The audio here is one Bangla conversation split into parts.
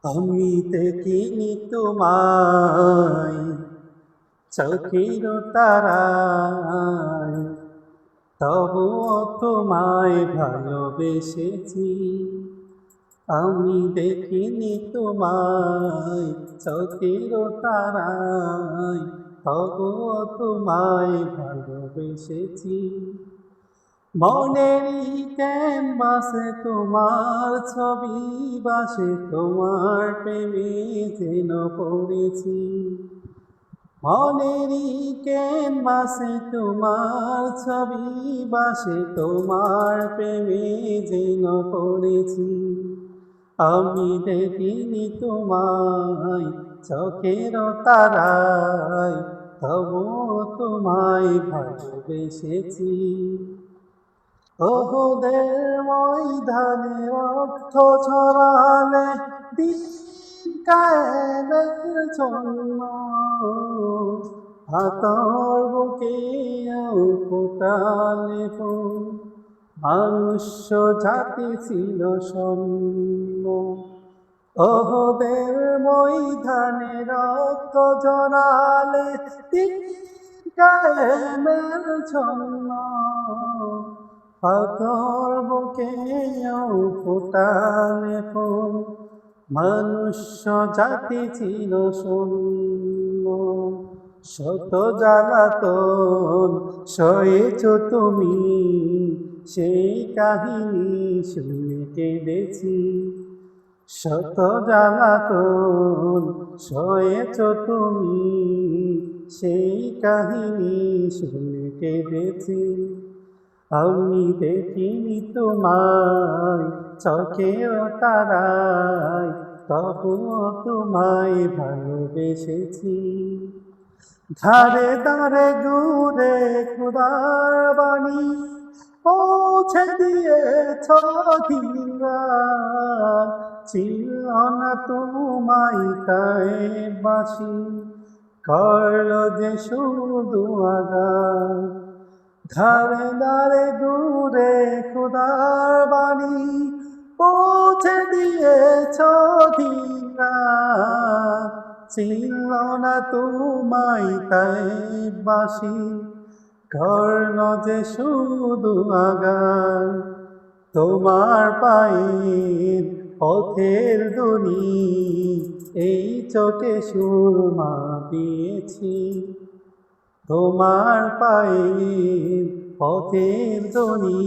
আমি দেখিনি তোমায় চোখের তারায়, তবুও তোমায় ভালোবেসেছি। আমি দেখিনি তোমায় চোখের তারায়, তবুও তোমায় ভালোবেসেছি। মনেরই ক্যানভাসে তোমার ছবি বাসে, তোমার প্রেমে যেন পড়েছি। মনেরই ক্যানভাসে তোমার ছবি বাসে, তোমার প্রেমে যেন পড়েছি। আমি দেখিনি তোমায় চোখের তারায়, তবুও তোমায় ভালোবেসেছি। ওহুদের ময়দানে রক্ত ঝরালে দিন কায়েমের জন্য, আতর বুকে ফোটালে ফুল, মনুষ্য জাতি ছিল শূন্য। ওহুদের ময়দানে রক্ত ঝরালে দিন কায়েমের জন্য, পাথর বুকে ফোটালে ফুল, মনুষ্য জাতি ছিল শূন্য। শত জ্বালাতন সয়েছ তুমি, সেই কাহিনী শুনে কেঁদেছি। শত জ্বালাতন সয়েছ তুমি, সেই কাহিনী শুনে কেঁদেছি। আমি দেখিনি তোমায় চোখের তারায়, তবুও তোমায় ভালোবেসেছি। ধারে ধারে ঘুরে খুদার বাণী পৌঁছে দিয়েছ ধীরা, ছিল না তোমায় তাই বাসি, করল যে শুধু আঘাত। ধারে ধারে দূরে খুদার বাণী পৌঁছে দিয়েছ ধীরা, ছিল না তোমায় তাই বাসি, কর্ণ যে শুধু আঘাত। তোমার পায়ের পথের ধ্বনি এই চোখে সুরমা দিয়েছি। তোমার পায়ের পথের ধ্বনি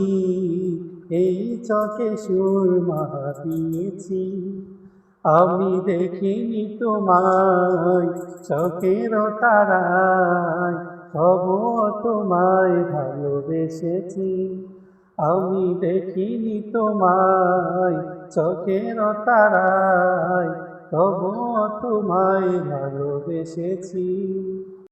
এই চোখে সুরমা দিয়েছি। আমি দেখিনি তোমায় চোখের তারায়, তবুও তোমায় ভালোবেসেছি। আমি দেখিনি তোমায় চোখের তারায়, তবুও তোমায় ভালোবেসেছি।